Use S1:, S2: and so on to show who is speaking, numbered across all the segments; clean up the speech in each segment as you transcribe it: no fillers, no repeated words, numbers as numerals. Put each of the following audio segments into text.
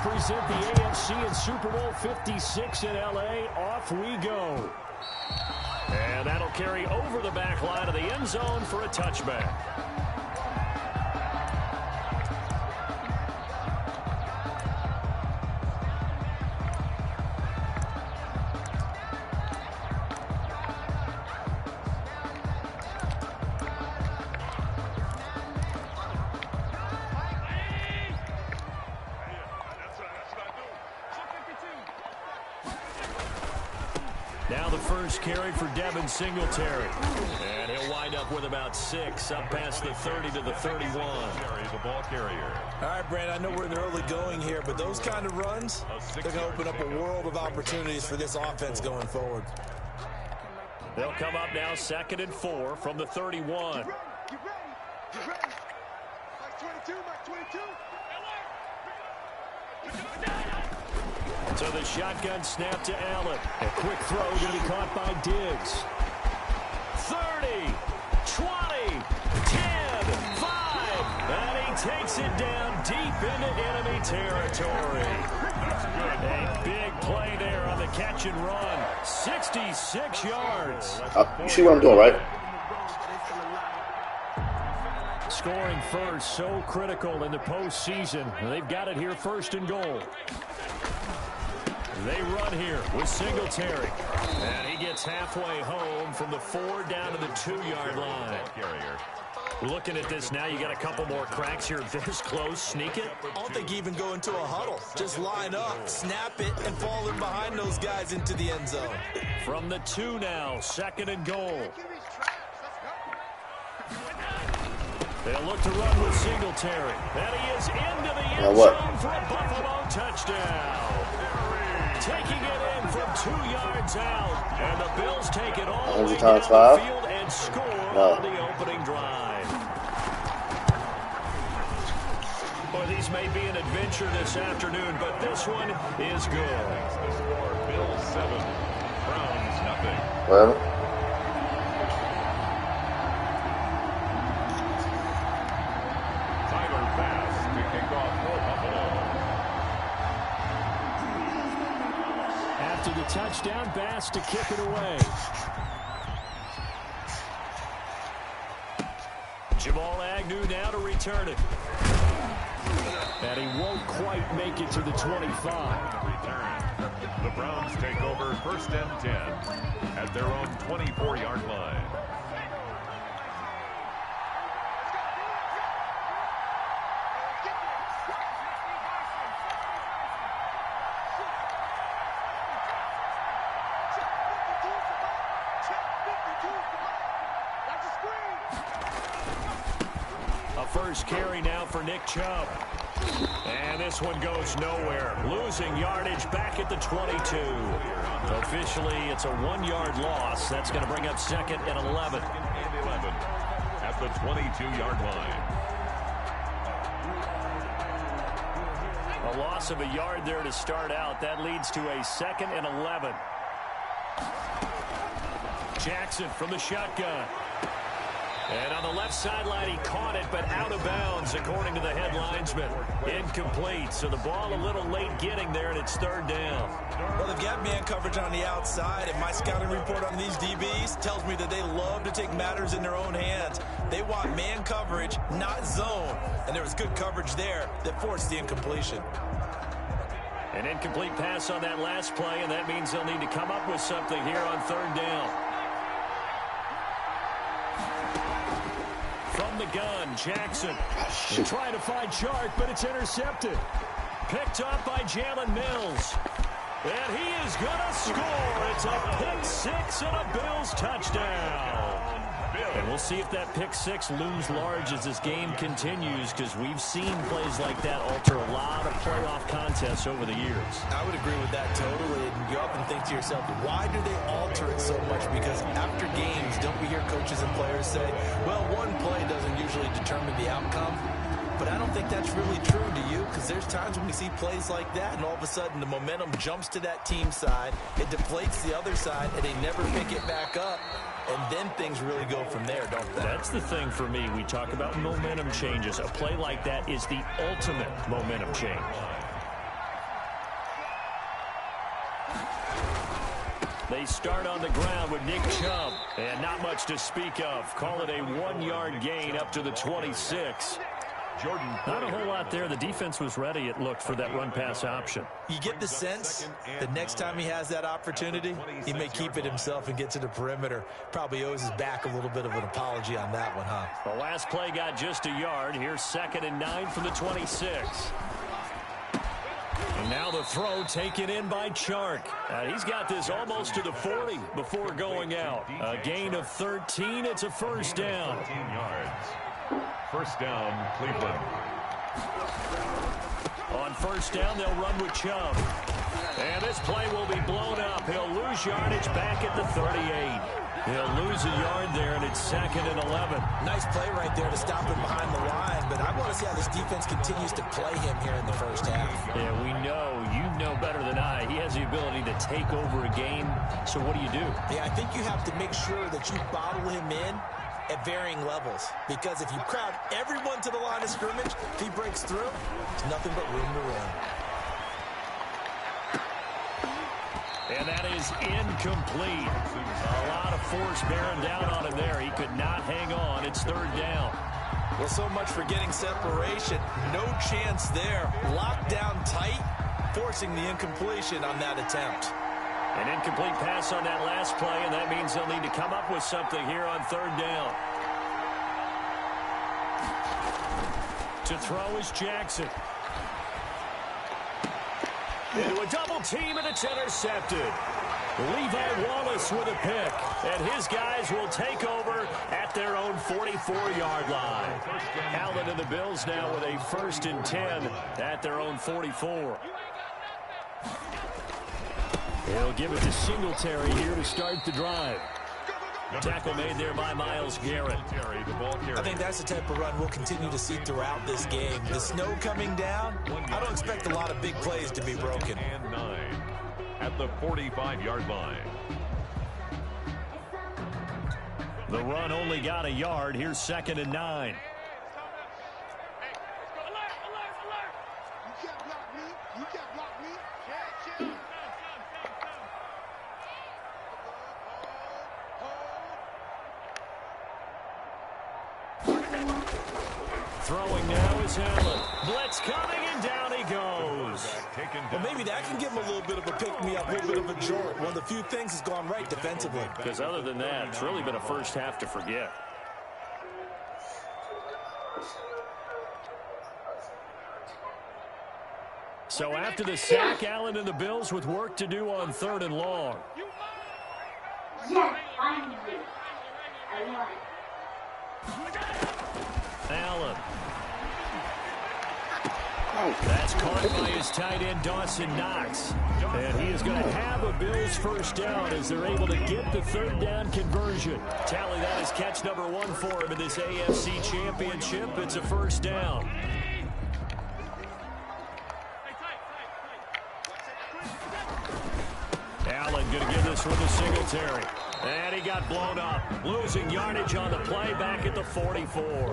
S1: represent the AFC in Super Bowl 56 in L.A. Off we go. And that'll carry over the back line of the end zone for a touchback. Now the first carry for Devin Singletary. And he'll wind up with about 6, up past the 30 to the 31.
S2: The ball carrier.
S3: All right, Brandon, I know we're in the early going here, but those kind of runs, they're going to open up a world of opportunities for this offense going forward.
S1: They'll come up now 2nd and 4 from the 31.
S4: Get ready. Mike 22, Mike 22.
S1: So the shotgun snap to Allen. A quick throw going to be caught by Diggs. 30, 20, 10, 5. And he takes it down deep into enemy territory. A big play there on the catch and run. 66 yards.
S5: You see what I'm doing, right?
S1: Scoring first, so critical in the postseason. They've got it here 1st and goal. They run here with Singletary. And he gets halfway home from the 4 down to the 2-yard line. Looking at this now, you got a couple more cracks here. This close, sneak it.
S3: I don't think you even go into a huddle. Just line up, snap it, and fall in behind those guys into the end zone.
S1: From the 2 now, 2nd and goal. They'll look to run with Singletary. And he is into the end zone for a Buffalo touchdown. Taking it in from 2 yards out. And the Bills take it all the way down the field and score on the opening drive. Boy, these may be an adventure this afternoon, but this one is good.
S2: Bills 7, Browns nothing.
S5: Whatever.
S1: After the touchdown, Bass to kick it away. Jamal Agnew now to return it. And he won't quite make it to the 25.
S2: The Browns take over 1st and 10 at their own 24-yard line.
S1: First carry now for Nick Chubb. And this one goes nowhere. Losing yardage back at the 22. Officially, it's a 1-yard loss. That's going to bring up 2nd and 11.
S2: At the 22-yard line.
S1: A loss of a yard there to start out. That leads to a 2nd and 11. Jackson from the shotgun. And on the left sideline, he caught it, but out of bounds, according to the head linesman. Incomplete, so the ball a little late getting there, and it's 3rd down.
S3: Well, they've got man coverage on the outside, and my scouting report on these DBs tells me that they love to take matters in their own hands. They want man coverage, not zone. And there was good coverage there that forced the incompletion.
S1: An incomplete pass on that last play, and that means they'll need to come up with something here on 3rd down. From the gun, Jackson trying to find Chark, but it's intercepted. Picked up by Jalen Mills. And he is going to score. It's a pick 6 and a Bills touchdown. And we'll see if that pick 6 looms large as this game continues, because we've seen plays like that alter a lot of playoff contests over the years.
S3: I would agree with that totally. And you often think to yourself, why do they alter it so much? Because after games, don't we hear coaches and players say, well, one play doesn't usually determine the outcome? But I don't think that's really true, do you? Because there's times when we see plays like that, and all of a sudden the momentum jumps to that team side, it deflates the other side, and they never pick it back up. And then things really go from there, don't they?
S1: That's the thing for me. We talk about momentum changes. A play like that is the ultimate momentum change. They start on the ground with Nick Chubb. And not much to speak of. Call it a 1-yard gain up to the 26.
S5: Not a whole lot there. The defense was ready, it looked, for that run-pass option.
S3: You get the sense the next time he has that opportunity, he may keep it himself and get to the perimeter. Probably owes his back a little bit of an apology on that one, huh?
S1: The last play got just a yard. Here's 2nd and 9 from the 26. And now the throw taken in by Chark. He's got this almost to the 40 before going out. A gain of 13. It's a first down.
S2: 13 yards. First down, Cleveland.
S1: On first down, they'll run with Chubb. And this play will be blown up. He'll lose yardage back at the 38. He'll lose a yard there, and it's 2nd and 11.
S3: Nice play right there to stop him behind the line, but I want to see how this defense continues to play him here in the first half.
S1: Yeah, we know. You know better than I. He has the ability to take over a game. So what do you do?
S3: Yeah, I think you have to make sure that you bottle him in at varying levels, because if you crowd everyone to the line of scrimmage, if he breaks through, there's nothing but room to run.
S1: And that is incomplete. A lot of force bearing down on him there. He could not hang on. It's 3rd down.
S3: Well, so much for getting separation. No chance there. Locked down tight, forcing the incompletion on that attempt.
S1: An incomplete pass on that last play, and that means they'll need to come up with something here on 3rd down. To throw is Jackson. Into a double team, and it's intercepted. Levi Wallace with a pick, and his guys will take over at their own 44-yard line. Allen and the Bills now with a 1st and 10 at their own 44. He'll give it to Singletary here to start the drive. Tackle made there by Myles Garrett.
S3: I think that's the type of run we'll continue to see throughout this game. The snow coming down, I don't expect a lot of big plays to be broken.
S2: And 9 at the 45-yard line.
S1: The run only got a yard. Here's 2nd and 9. Throwing now is Allen. Blitz coming, and down he goes.
S3: Well, maybe that can give him a little bit of a pick-me-up, a little bit of a jolt. One of the few things has gone right defensively.
S1: Because other than that, it's really been a first half to forget. So after the sack, Allen and the Bills with work to do on 3rd and long.
S6: Yes, finally. I won.
S1: Allen. That's caught by his tight end, Dawson Knox. And he is going to have a Bills first down as they're able to get the 3rd down conversion. Tally that is catch number 1 for him in this AFC Championship. It's a first down. Allen going to give this one to Singletary. And he got blown up. Losing yardage on the play back at the 44.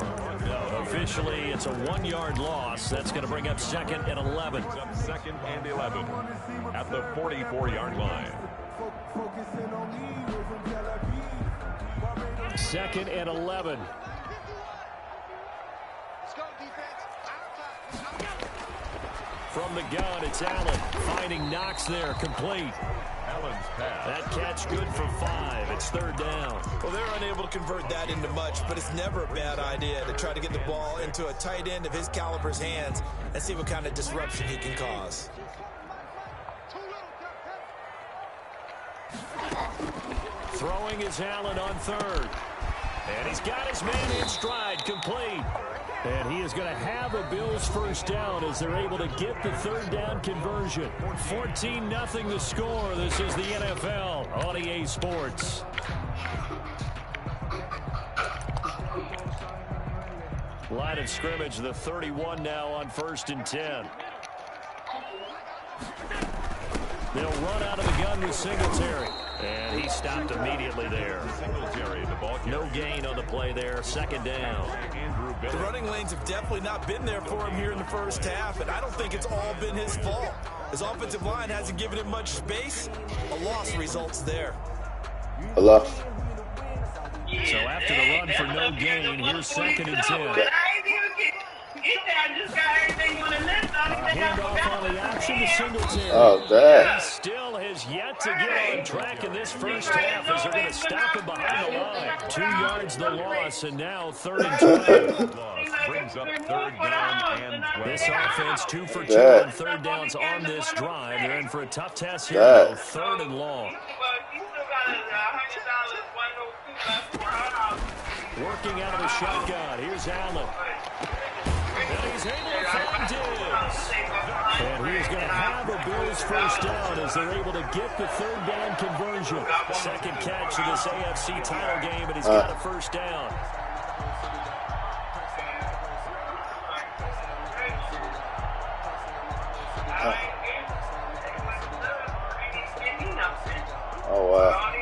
S1: Officially, it's a 1-yard loss. That's going to bring up 2nd and 11.
S2: 2nd and 11 at the 44-yard line.
S1: 2nd and 11. From the gun, it's Allen. Finding Knox there, complete.
S2: Allen's pass.
S1: That catch good for 5. It's 3rd down.
S3: Well, they're unable to convert that into much, but it's never a bad idea to try to get the ball into a tight end of his caliber's hands and see what kind of disruption he can cause.
S1: Throwing is Allen on 3rd. And he's got his man in stride, complete. And he is going to have a Bills first down as they're able to get the 3rd down conversion. 14-0 the score. This is the NFL on EA Sports. Line of scrimmage, the 31 now on 1st and 10. They'll run out of the gun with Singletary. And he stopped immediately there.
S2: Singletary, the ball carrier.
S1: No gain on the play there. 2nd down.
S3: The running lanes have definitely not been there for him here in the first half, and I don't think it's all been his fault. His offensive line hasn't given him much space. A loss results there.
S7: A loss.
S1: So after the run for no gain, here's 2nd and 10. Handoff on the action to Singletary.
S7: Oh, that.
S1: He still has yet to get on track in this first half as they're going to stop him behind the line. 2 yards the loss, and now 3rd and 12.
S2: Brings up 3rd down and 12.
S1: This offense 2 for 2 on 3rd downs on this drive. They're in for a tough test here, though. 3rd and long. Working out of the shotgun. Here's Allen. And he's able to find Diggs. And he is going to have a Bills first down as they're able to get the 3rd down conversion. 2nd catch of this AFC title game, and he's got a first down.
S7: Oh, wow.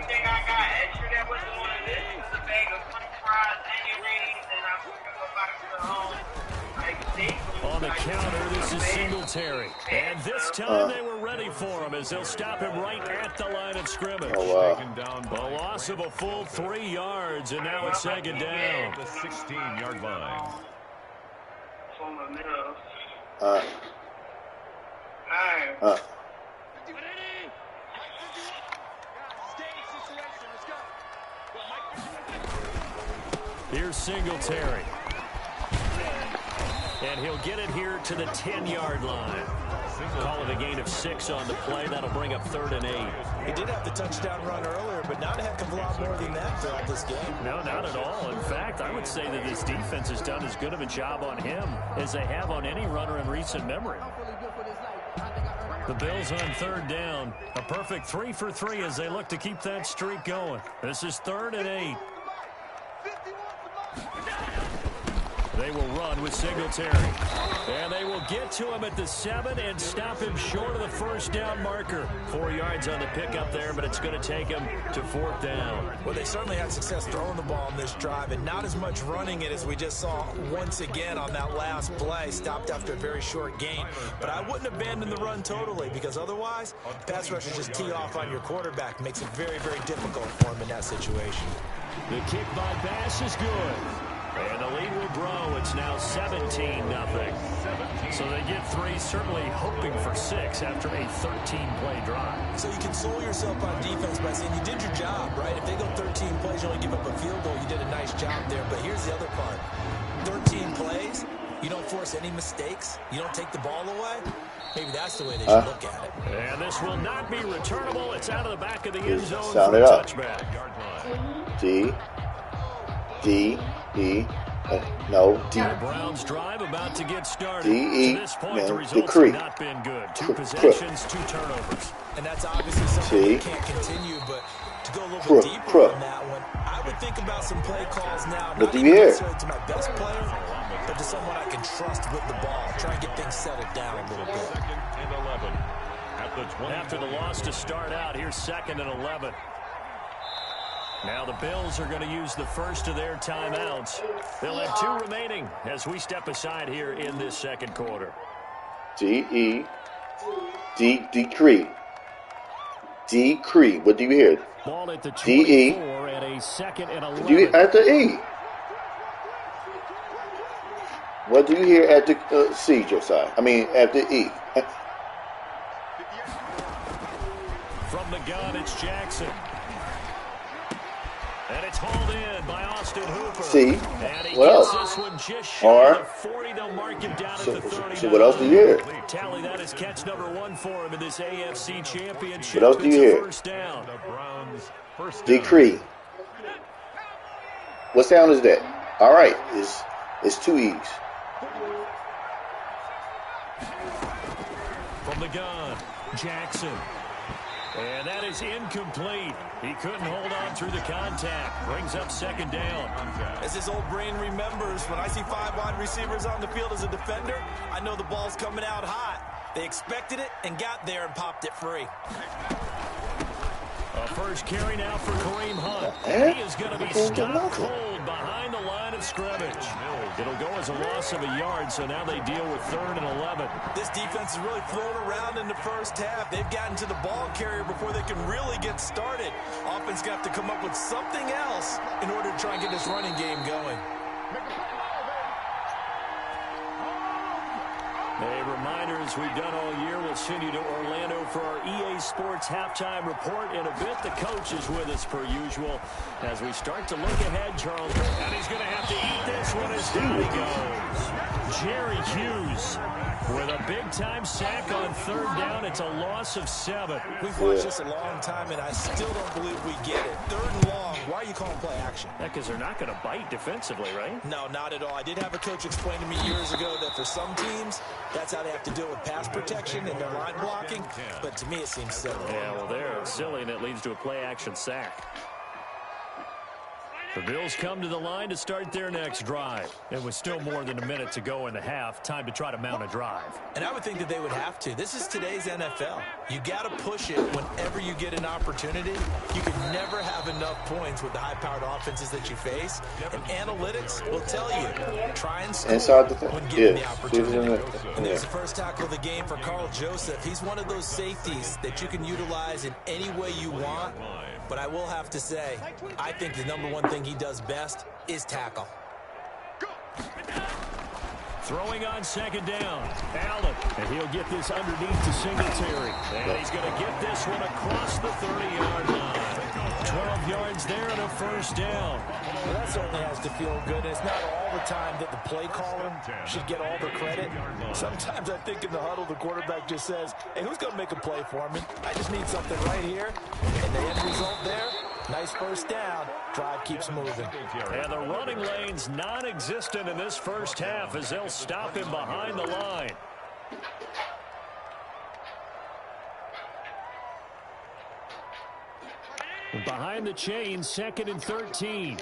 S1: On the counter, this is Singletary. And this time they were ready for him as they'll stop him right at the line of scrimmage.
S7: Oh,
S2: Taken down
S1: A
S2: by
S1: loss of a full 3 yards, and now it's 2nd down.
S2: the 16-yard line.
S1: Here's Singletary. And he'll get it here to the 10-yard line. Call it a gain of 6 on the play. That'll bring up 3rd and 8.
S3: He did have the touchdown run earlier, but not a heck of a lot more than that throughout this game.
S1: No, not at all. In fact, I would say that this defense has done as good of a job on him as they have on any runner in recent memory. The Bills on 3rd down. A perfect 3 for 3 as they look to keep that streak going. This is 3rd and 8. They will run with Singletary. And they will get to him at the 7 and stop him short of the first down marker. 4 yards on the pickup there, but it's going to take him to 4th down.
S3: Well, they certainly had success throwing the ball in this drive and not as much running it as we just saw once again on that last play. Stopped after a very short gain. But I wouldn't abandon the run totally because otherwise, pass rushers just tee off on your quarterback. Makes it very, very difficult for him in that situation.
S1: The kick by Bass is good. And the lead will grow. It's now 17-0. So they get 3, certainly hoping for 6 after a 13-play drive.
S3: So you console yourself on defense by saying you did your job, right? If they go 13 plays, you only give up a field goal, you did a nice job there. But here's the other part. 13 plays, you don't force any mistakes, you don't take the ball away. Maybe that's the way they should look at it.
S1: And this will not be returnable. It's out of the back of the end zone
S7: Sound
S1: for
S7: it
S1: a
S7: up.
S1: touchback.
S7: No, D.
S1: The Browns drive about to get started.
S7: D-E,
S1: To this point,
S7: man,
S1: the results
S7: decree.
S1: have not been good. 2 possessions, 2 turnovers.
S3: And that's obviously something
S7: See?
S3: that can't continue, but to go a little bit deeper on that one, I would think about some play calls now,
S7: What
S3: not
S7: do
S3: even
S7: you hear?
S3: necessarily to my best player, but to someone I can trust with the ball. Try and get things settled down a little bit.
S2: 2nd and 11. At the 20.
S1: After the loss to start out, here's 2nd and 11. Now the Bills are going to use the first of their timeouts. They'll have 2 remaining as we step aside here in this 2nd quarter.
S7: Decree. Decree. What do you hear?
S1: Ball at the 24
S7: D-E.
S1: and a 2nd and 11.
S7: Do you hear at the E? What do you hear at the C, Josiah? I mean, at the E.
S1: From the gun, it's Jackson. And it's hauled in by Austin Hooper.
S7: C.
S1: And he
S7: What
S1: gets
S7: else?
S1: this one just shy
S7: R.
S1: of the 40. They'll mark him down at the 39.
S7: So what else do you hear?
S1: Tally, that is catch number 1 for him in this AFC Championship.
S7: What else do you
S1: It's a
S7: hear?
S1: first down.
S2: The Browns first down.
S7: Decree. What sound is that? All right, it's 2 E's.
S1: From the gun, Jackson. And that is incomplete. He couldn't hold on through the contact. Brings up 2nd down.
S3: As his old brain remembers, when I see 5 wide receivers on the field as a defender, I know the ball's coming out hot. They expected it and got there and popped it free.
S1: A first carry now for Kareem Hunt. He is going to be stopped cold behind the line of scrimmage. It'll go as a loss of a yard, so now they deal with 3rd and 11.
S3: This defense is really floating around in the first half. They've gotten to the ball carrier before they can really get started. Offense going to have to come up with something else in order to try and get this running game going.
S1: A reminder, as we've done all year, we'll send you to Orlando for our EA Sports halftime report. In a bit, the coach is with us per usual as we start to look ahead, Charles. And he's going to have to eat this one as down he goes. Jerry Hughes with a big-time sack on 3rd down. It's a loss of 7.
S3: We've watched this a long time, and I still don't believe we get it. 3rd and long. Why are you calling play action?
S1: Yeah, because they're not going to bite defensively, right?
S3: No, not at all. I did have a coach explain to me years ago that for some teams, that's how they have to deal with pass protection and their line blocking. But to me, it seems silly.
S1: Yeah, well, they're silly, and it leads to a play-action sack. The Bills come to the line to start their next drive. And with still more than a minute to go in the half, time to try to mount a drive.
S3: And I would think that they would have to. This is today's NFL. You got to push it whenever you get an opportunity. You can never have enough points with the high-powered offenses that you face. And analytics will tell you, try and score when given the opportunity. And there's the first tackle of the game for Carl Joseph. He's one of those safeties that you can utilize in any way you want. But I will have to say, I think the number one thing he does best is tackle.
S1: Throwing on 2nd down. Allen. And he'll get this underneath to Singletary. And he's going to get this one across the 30-yard line. 12 yards there and a first down.
S3: Well, that certainly has to feel good. And it's not all the time that the play caller should get all the credit. Sometimes I think in the huddle, the quarterback just says, hey, who's going to make a play for me? I just need something right here. And the end result there, nice first down. Drive keeps moving.
S1: And the running lane's non-existent in this first half as they'll stop him behind the line. Behind the chain, 2nd and 13.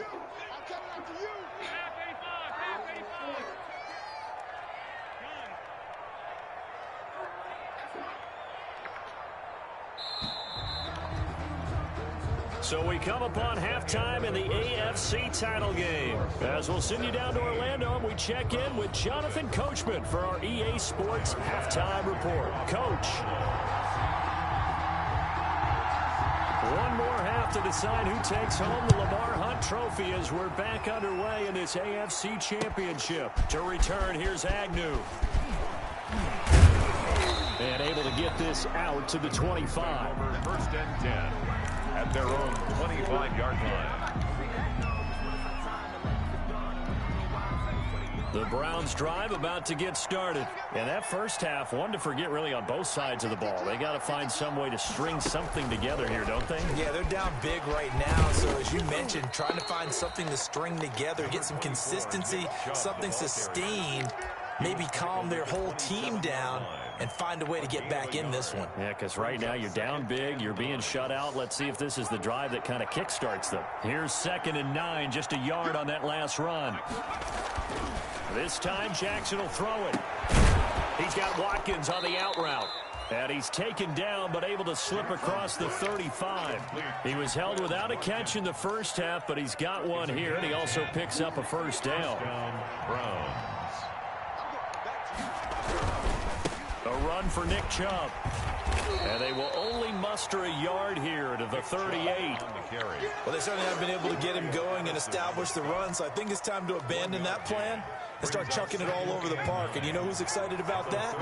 S1: So we come upon halftime in the AFC title game. As we'll send you down to Orlando, and we check in with Jonathan Coachman for our EA Sports halftime report. Coach. One more half to decide who takes home the Lamar Hunt Trophy as we're back underway in this AFC Championship. To return, here's Agnew. And able to get this out to the 25.
S2: 1st and 10 at their own 25-yard line.
S1: The Browns drive about to get started. And that first half, one to forget really on both sides of the ball. They got to find some way to string something together here, don't they?
S3: Yeah, they're down big right now. So as you mentioned, trying to find something to string together, get some consistency, something sustained, maybe calm their whole team down and find a way to get back in this one.
S1: Yeah, because right now you're down big, you're being shut out. Let's see if this is the drive that kind of kickstarts them. Here's 2nd and 9, just a yard on that last run. This time Jackson will throw it. He's got Watkins on the out route. And he's taken down but able to slip across the 35. He was held without a catch in the first half, but he's got one here, and he also picks up a first down. A run for Nick Chubb. And they will only muster a yard here to the 38.
S3: Well, they certainly have been able to get him going and establish the run, so I think it's time to abandon that plan and start chucking it all over the park. And you know who's excited about that?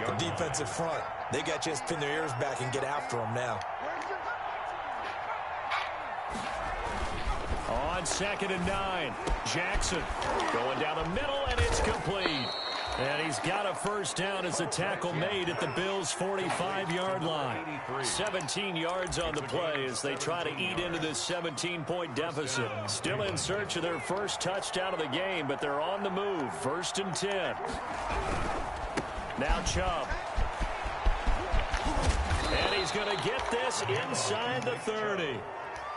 S3: The defensive front. They got a chance to pin their ears back and get after him now.
S1: On 2nd and 9, Jackson going down the middle, and it's complete. And he's got a first down as the tackle made at the Bills' 45-yard line. 17 yards on the play as they try to eat into this 17-point deficit. Still in search of their first touchdown of the game, but they're on the move. 1st and 10. Now Chubb. And he's going to get this inside the 30.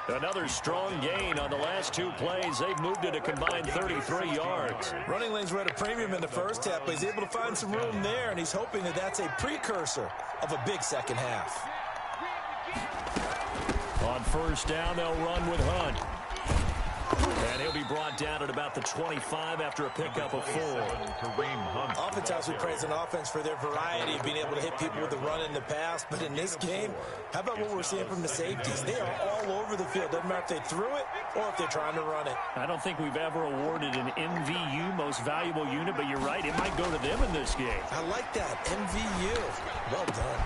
S1: Another strong gain on the last 2 plays. They've moved it a combined 33 yards.
S3: Running lanes were at a premium in the first half, but he's able to find some room there, and he's hoping that that's a precursor of a big second half.
S1: On first down, they'll run with Hunt. And he'll be brought down at about the 25 after a pickup of 4.
S3: Oftentimes we praise an offense for their variety of being able to hit people with the run and the pass. But in this game, how about what we're seeing from the safeties? They are all over the field. Doesn't matter if they threw it or if they're trying to run it.
S5: I don't think we've ever awarded an MVU, most valuable unit, but you're right, it might go to them in this game.
S3: I like that. MVU. Well done.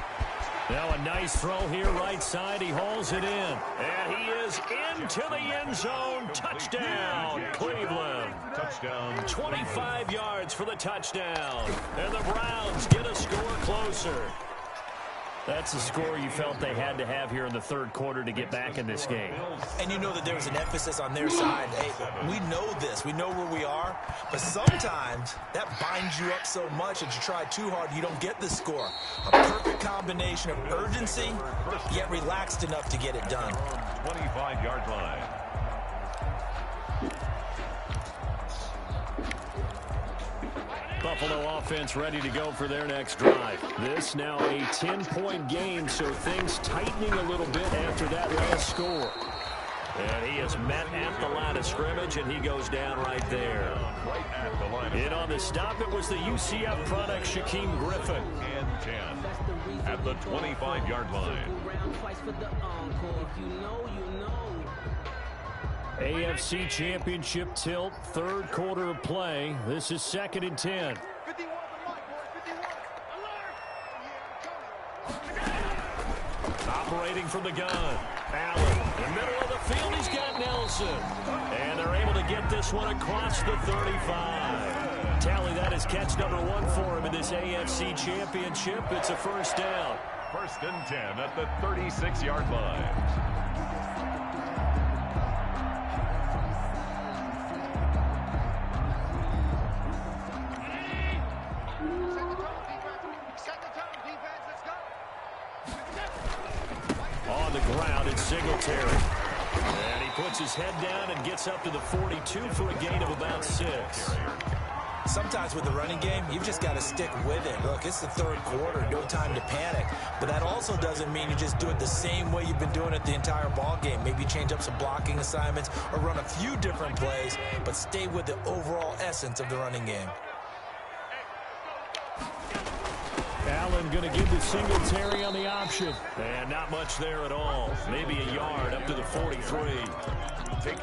S1: Now a nice throw here right side. He hauls it in. And he is into the end zone. Touchdown, Cleveland.
S2: Touchdown.
S1: 25 yards for the touchdown. And the Browns get a score closer.
S5: That's the score you felt they had to have here in the third quarter to get back in this game.
S3: And you know that there was an emphasis on their side. Hey, we know this. We know where we are. But sometimes that binds you up so much that you try too hard, you don't get the score. A perfect combination of urgency, yet relaxed enough to get it done.
S2: 25-yard line.
S1: Buffalo offense ready to go for their next drive. This now a 10-point game, so things tightening a little bit after that last score. And he is met at the line of scrimmage, and he goes down right there. In on the stop, it was the UCF product, Shaquem Griffin.
S2: And 10 at the 25-yard line.
S1: AFC Championship tilt, third quarter of play. This is 2nd and 10.
S4: 51 the mic, boys. 51. Alert.
S1: Operating from the gun. Allen, in the middle of the field, he's got Nelson. And they're able to get this one across the 35. Tally, that is catch number 1 for him in this AFC Championship. It's a first down.
S2: 1st and 10 at the 36-yard line.
S1: On the ground, it's Singletary. And he puts his head down and gets up to the 42 for a gain of about 6.
S3: Sometimes with the running game, you've just got to stick with it. Look, it's the third quarter, no time to panic. But that also doesn't mean you just do it the same way you've been doing it the entire ball game. Maybe change up some blocking assignments or run a few different plays, but stay with the overall essence of the running game.
S1: Allen going to give the Singletary on the option. And not much there at all. Maybe a yard up to the 43.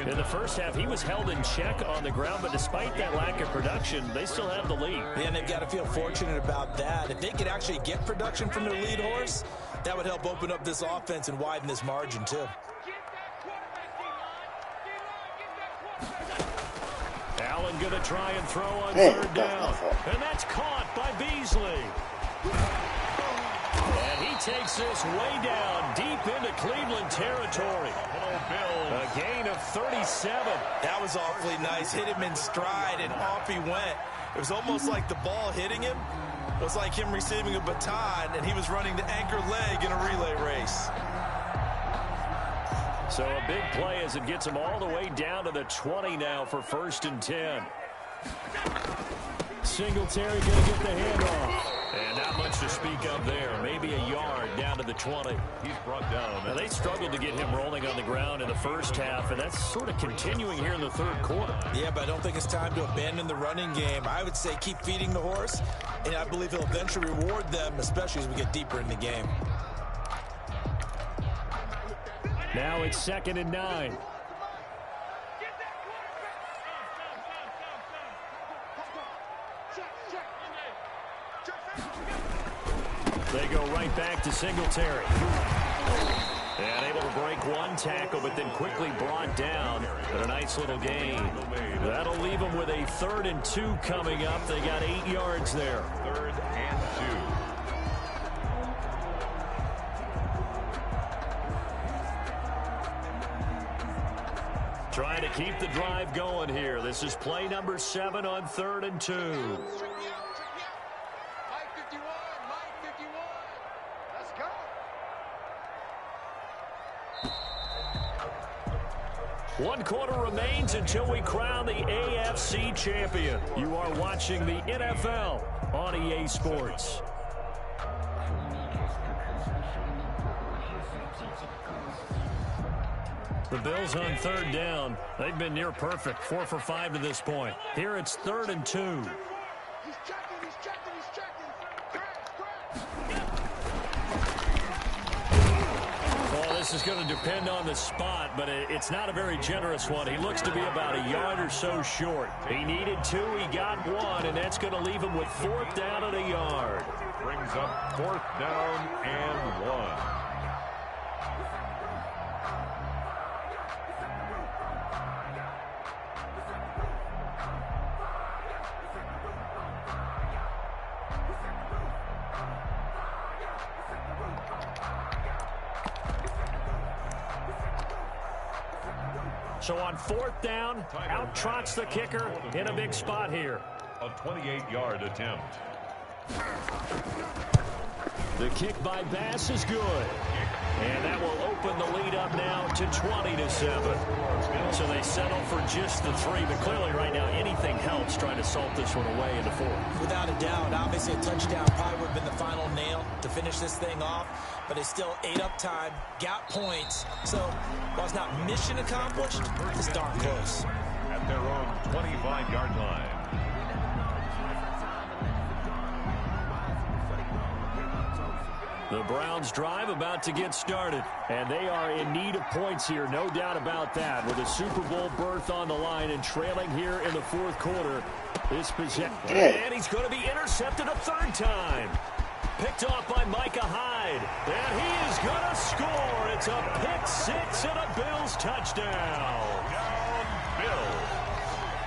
S1: In the first half, he was held in check on the ground, but despite that lack of production, they still have the lead.
S3: Yeah, and they've got to feel fortunate about that. If they could actually get production from their lead horse, that would help open up this offense and widen this margin, too.
S1: Allen going to try and throw on third down. And that's caught by Beasley. And he takes this way down deep into Cleveland territory. A gain of 37.
S3: That was awfully nice. Hit him in stride, and off he went. It was almost like the ball hitting him was like him receiving a baton, and he was running the anchor leg in a relay race.
S1: So a big play as it gets him all the way down to the 20 now for 1st and 10. Singletary going to get the handoff. And not much to speak of there. Maybe a yard down to the 20.
S2: He's brought down.
S1: Now, they struggled to get him rolling on the ground in the first half, and that's sort of continuing here in the third quarter.
S3: Yeah, but I don't think it's time to abandon the running game. I would say keep feeding the horse, and I believe he'll eventually reward them, especially as we get deeper in the game.
S1: Now it's 2nd and 9. They go right back to Singletary. And able to break one tackle, but then quickly brought down. But a nice little gain. That'll leave them with a 3rd and 2 coming up. They got 8 yards there.
S2: 3rd and 2.
S1: Trying to keep the drive going here. This is play number 7 on 3rd and 2. One quarter remains until we crown the AFC champion. You are watching the NFL on EA Sports. The Bills on third down. They've been near perfect, 4 for 5 to this point. Here it's 3rd and 2.
S4: He's checking, he's checking, he's checking. Crack.
S1: Well, this is going to depend on the spot, but it's not a very generous one. He looks to be about a yard or so short. He needed 2, he got 1, and that's going to leave him with 4th down and a yard.
S2: Brings up 4th down and 1.
S1: So on 4th down, out trots the kicker in a big spot here.
S2: A 28-yard attempt.
S1: The kick by Bass is good. And that will open the lead up now to 20-7. So they settle for just the 3, but clearly right now anything helps trying to salt this one away into 4.
S3: Without a doubt, obviously a touchdown probably would have been the final nail to finish this thing off, but they still ate up time, got points. So while it's not mission accomplished, it's darn close.
S2: At their own 25-yard line.
S1: The Browns drive about to get started, and they are in need of points here, no doubt about that, with a Super Bowl berth on the line and trailing here in the 4th quarter. This possession, and he's going to be intercepted a 3rd time. Picked off by Micah Hyde, and he is going to score. It's a pick-6 and a Bills touchdown.
S2: Down Bills.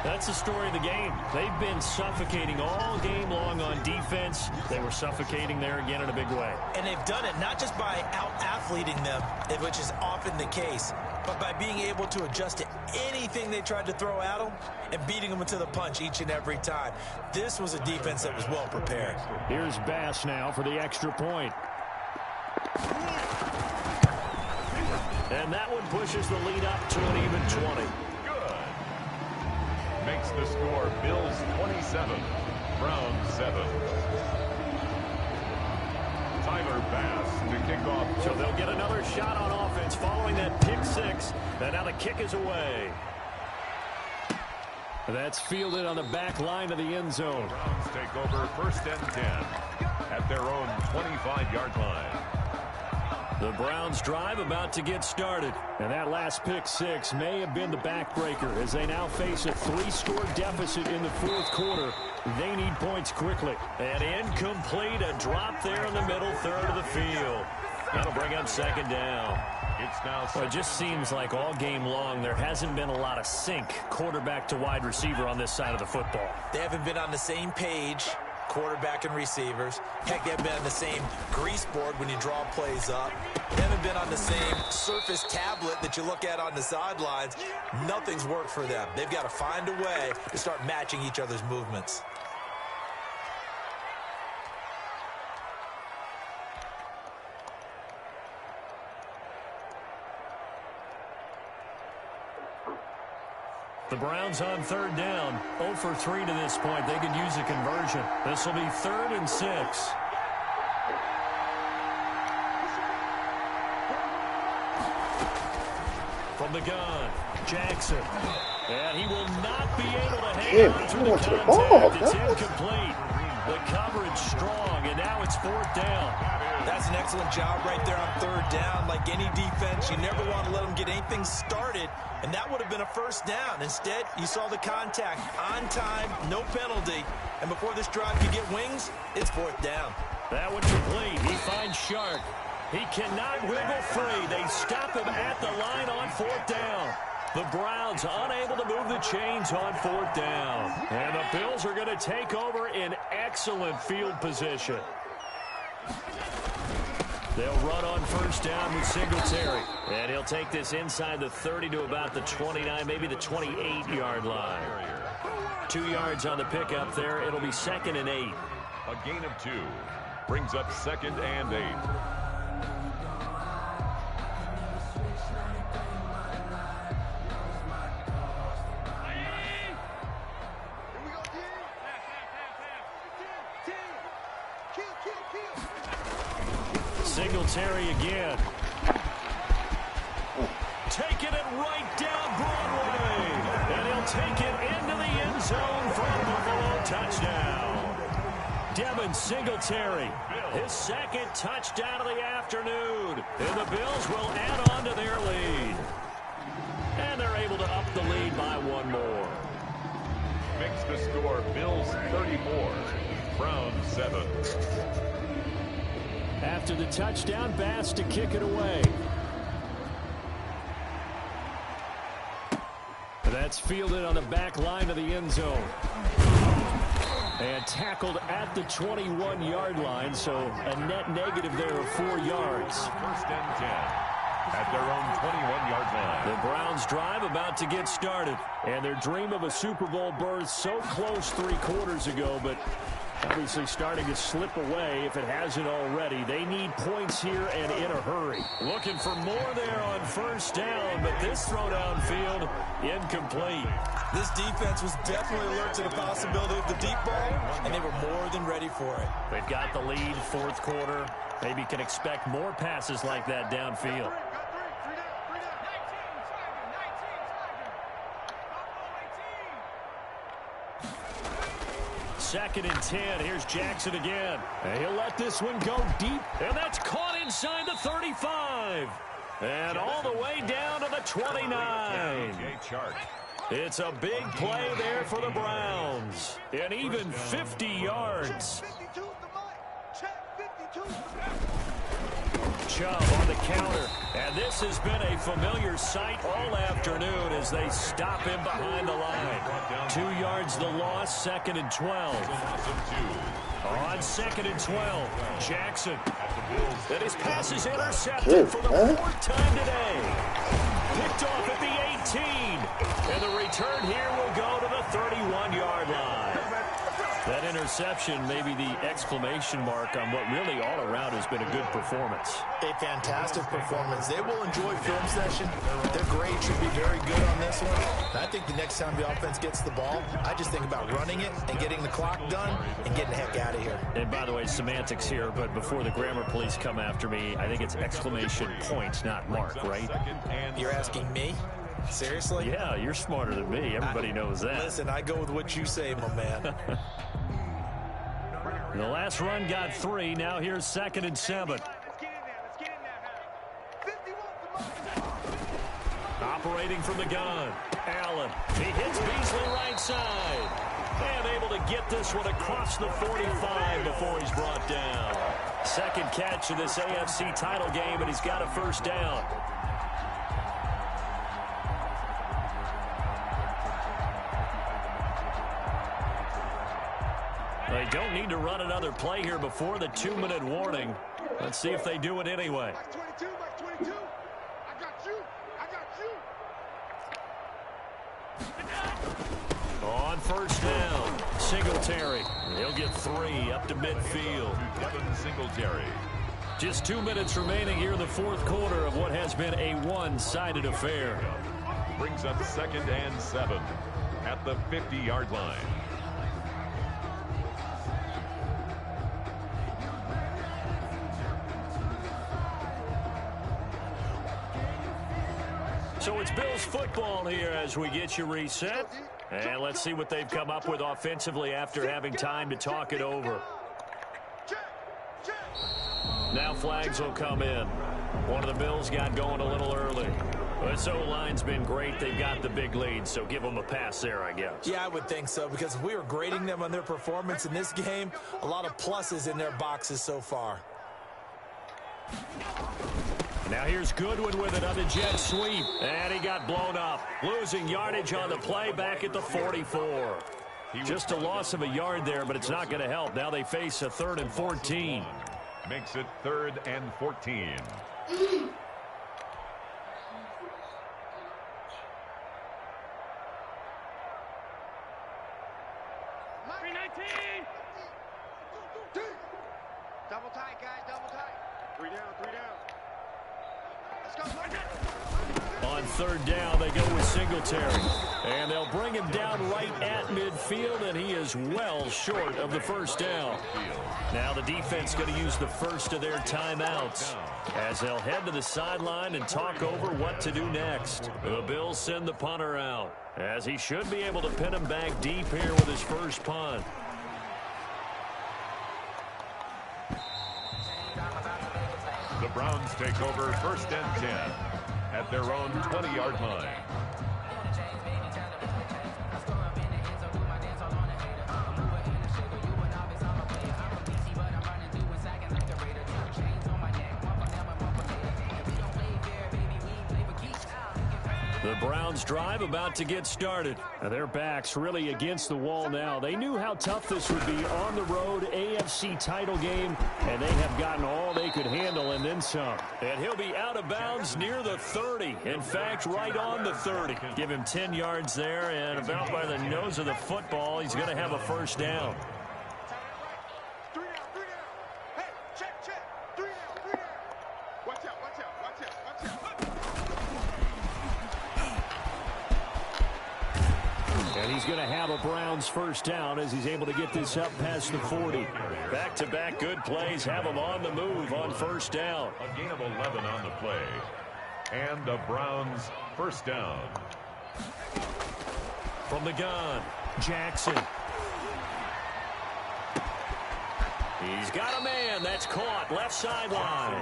S1: That's the story of the game. They've been suffocating all game long on defense. They were suffocating there again in a big way.
S3: And they've done it not just by out-athleting them, which is often the case, but by being able to adjust to anything they tried to throw at them and beating them into the punch each and every time. This was a defense that was well prepared.
S1: Here's Bass now for the extra point. And that one pushes the lead up to an even 20.
S2: Makes the score Bills 27, Browns 7. Tyler Bass to kick off.
S1: So they'll get another shot on offense following that pick-6. And now the kick is away. That's fielded on the back line of the end zone.
S2: Browns take over 1st and 10 at their own 25-yard line.
S1: The Browns drive about to get started. And that last pick-6 may have been the backbreaker as they now face a 3-score deficit in the 4th quarter. They need points quickly. And incomplete, a drop there in the middle 3rd of the field. That'll bring up 2nd down.
S2: It's now.
S1: Well, it just seems like all game long there hasn't been a lot of sync quarterback to wide receiver on this side of the football.
S3: They haven't been on the same page, quarterback and receivers. Heck, they haven't been on the same grease board when you draw plays up. They haven't been on the same surface tablet that you look at on the sidelines. Nothing's worked for them. They've got to find a way to start matching each other's movements.
S1: The Browns on 3rd down, 0 for 3 to this point. They could use a conversion. This will be 3rd and 6. From the gun, Jackson. And he will not be able to hang on to the contact. It's incomplete. The coverage strong, and now it's 4th down.
S3: That's an excellent job right there on 3rd down. Like any defense, you never want to let them get anything started, and that would have been a 1st down. Instead, you saw the contact on time, no penalty, and before this drive could get wings, it's 4th down.
S1: That one complete. He finds Shark. He cannot wiggle free. They stop him at the line on 4th down. The Browns unable to move the chains on 4th down. And the Bills are going to take over in excellent field position. They'll run on 1st down with Singletary. And he'll take this inside the 30 to about the 29, maybe the 28-yard line. 2 yards on the pickup there. It'll be 2nd and 8.
S2: A gain of 2 brings up 2nd and 8.
S1: Singletary again. taking it right down Broadway. And he'll take it into the end zone for a Buffalo touchdown. Devin Singletary, his second touchdown of the afternoon. And the Bills will add on to their lead. And they're able to up the lead by one more.
S2: Makes the score Bills 34, Browns 7.
S1: After the touchdown, Bass to kick it away. That's fielded on the back line of the end zone. And tackled at the 21-yard line, so a net negative there of 4 yards.
S2: First and 10 at their own 21-yard line.
S1: The Browns drive about to get started. And their dream of a Super Bowl berth so close 3 quarters ago, but obviously starting to slip away if it hasn't already. They need points here and in a hurry. Looking for more there on first down, but this throw downfield incomplete.
S3: This defense was definitely alert to the possibility of the deep ball, and they were more than ready for it.
S1: They've got the lead, fourth quarter. Maybe can expect more passes like that downfield. Second and 10. Here's Jackson again. And he'll let this one go deep. And that's caught inside the 35. And all the way down to the 29. It's a big play there for the Browns. And even 50 yards. Chubb on the counter. And this has been a familiar sight all afternoon as they stop him behind the line. 2 yards the loss, second and 12. On second and 12, Jackson. And his pass is intercepted for the 4th time today. Picked off at the 18. And the return here will go to the 31-yard line. That interception may be the exclamation mark on what really all around has been a good performance.
S3: A fantastic performance. They will enjoy film session. Their grade should be very good on this one. And I think the next time the offense gets the ball, I just think about running it and getting the clock done and getting the heck out of here.
S1: And by the way, semantics here, but before the grammar police come after me, I think it's exclamation point, not mark, right?
S3: You're asking me? Seriously?
S1: Yeah, you're smarter than me. Everybody knows that.
S3: Listen, I go with what you say, my man.
S1: The last run got 3. Now here's second and 7. Operating from the gun. Allen. He hits Beasley right side. And able to get this one across the 45 before he's brought down. Second catch of this AFC title game, and he's got a first down. They don't need to run another play here before the 2-minute warning. Let's see if they do it anyway. On first down, Singletary. He'll get 3 up to midfield.
S2: Devin Singletary.
S1: Just 2 minutes remaining here in the fourth quarter of what has been a one-sided affair.
S2: Brings up second and 7 at the 50-yard line.
S1: So it's Bills football here as we get you reset. And let's see what they've come up with offensively after having time to talk it over. Now flags will come in. One of the Bills got going a little early. This O-line's been great. They've got the big lead, so give them a pass there, I guess.
S3: Yeah, I would think so, because if we were grading them on their performance in this game, a lot of pluses in their boxes so far.
S1: Now here's Goodwin with it on the jet sweep. And he got blown up. Losing yardage on the play back at the 44. Just a loss of a yard there, but it's not going to help. Now they face a 3rd and 14.
S2: Makes it 3rd and 14.
S4: Double tight, guys, double tight. 3 down, 3 down. Let's go,
S1: on third down, they go with Singletary. And they'll bring him down right at midfield, and he is well short of the first down. Now the defense going to use the first of their timeouts as they'll head to the sideline and talk over what to do next. The Bills send the punter out, as he should be able to pin him back deep here with his first punt.
S2: The Browns take over 1st and 10 at their own 20-yard line.
S1: The Browns drive about to get started. Now their backs really against the wall now. They knew how tough this would be on the road, AFC title game, and they have gotten all they could handle and then some. And he'll be out of bounds near the 30. In fact, right on the 30. Give him 10 yards there, and about by the nose of the football, he's going to have a first down. And he's going to have a Browns first down as he's able to get this up past the 40. Back-to-back good plays have him on the move on first down.
S2: A gain of 11 on the play. And the Browns first down.
S1: From the gun, Jackson. He's got a man. That's caught. Left sideline.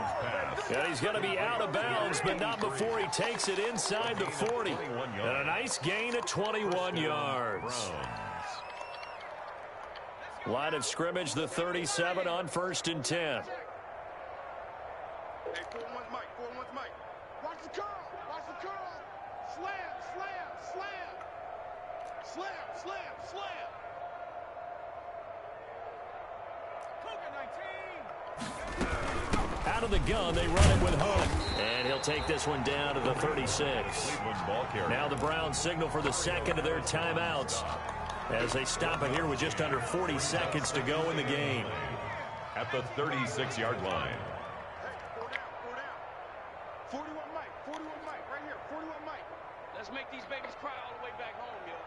S1: And he's going to be out of bounds, but not before he takes it inside the 40. And a nice gain of 21 yards. Line of scrimmage, the 37 on 1st and 10.
S4: Hey, 4-1 Mike, 4-1 Mike. Watch the curl, watch the curl. Slam, slam, slam. Slam, slam, slam.
S1: Out of the gun, they run it with Hunt. And he'll take this one down to the 36. Now the Browns signal for the second of their timeouts as they stop it here with just under 40 seconds to go in the game.
S2: At the 36-yard line.
S4: Hey, 4 down. 41 Mike, 41 Mike, right here, 41 Mike.
S8: Let's make these babies cry all the way back home, yo.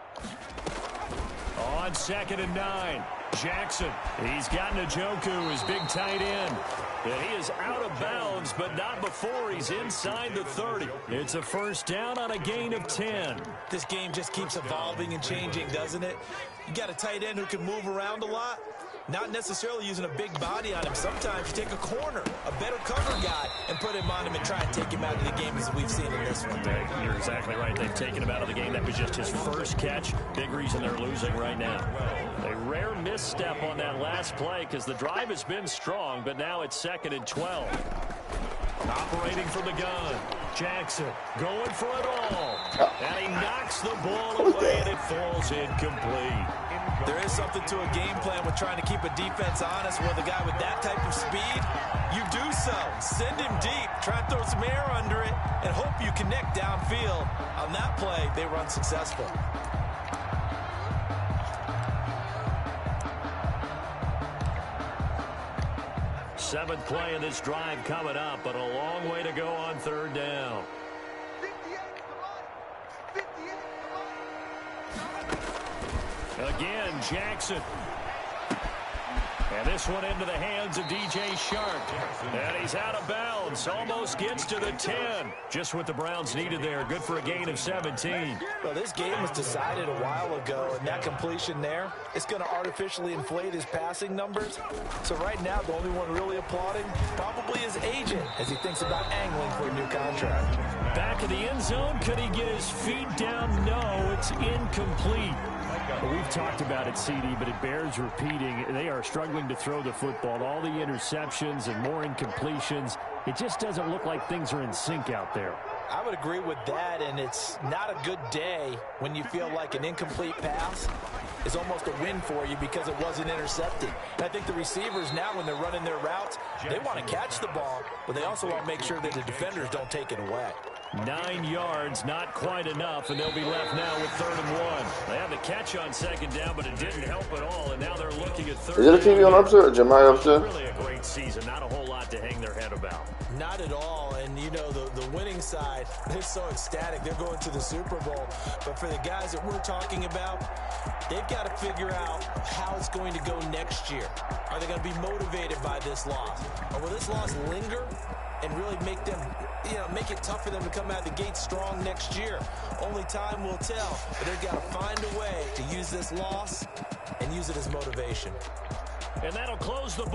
S1: On 2nd and 9, Jackson. He's got Njoku, his big tight end. And he is out of bounds, but not before he's inside the 30. It's a first down on a gain of 10.
S3: This game just keeps evolving and changing, doesn't it? You got a tight end who can move around a lot. Not necessarily using a big body on him. Sometimes you take a corner, a better cover guy, and put him on him and try and take him out of the game as we've seen in this one.
S1: You're exactly right. They've taken him out of the game. That was just his first catch. Big reason they're losing right now. A rare misstep on that last play because the drive has been strong, but now it's 2nd and 12. Operating from the gun. Jackson going for it all. And he knocks the ball away, and it falls incomplete.
S3: There is something to a game plan with trying to keep a defense honest with a guy with that type of speed. You do so. Send him deep. Try and throw some air under it and hope you connect downfield. On that play, they were unsuccessful.
S1: Seventh play of this drive coming up, but a long way to go on 3rd down.
S4: 58 to the line. 58 to the line.
S1: Again, Jackson. And this one into the hands of DJ Shark. And he's out of bounds. Almost gets to the 10. Just what the Browns needed there. Good for a gain of 17.
S3: Well, this game was decided a while ago, and that completion there, it's going to artificially inflate his passing numbers. So right now, the only one really applauding probably his agent as he thinks about angling for a new contract.
S1: Back of the end zone. Could he get his feet down? No, it's incomplete. Well, we've talked about it, CD, but it bears repeating. They are struggling to throw the football. All the interceptions and more incompletions. It just doesn't look like things are in sync out there.
S3: I would agree with that, and it's not a good day when you feel like an incomplete pass is almost a win for you because it wasn't intercepted. And I think the receivers now, when they're running their routes, they want to catch the ball, but they also want to make sure that the defenders don't take it away.
S1: 9 yards, not quite enough, and they'll be left now with 3rd and 1. They had the catch on 2nd down, but it didn't help at all, and now they're looking at 3rd.
S7: Is it a TV on upset or Jemai upset?
S1: Really a great season, not a whole lot to hang their head about.
S3: Not at all, and you know, the winning side, they're so ecstatic. They're going to the Super Bowl. But for the guys that we're talking about, they've got to figure out how it's going to go next year. Are they going to be motivated by this loss? Or will this loss linger and really make them, make it tough for them to come out the gate strong next year? Only time will tell, but they've got to find a way to use this loss and use it as motivation.
S1: And that'll close the book.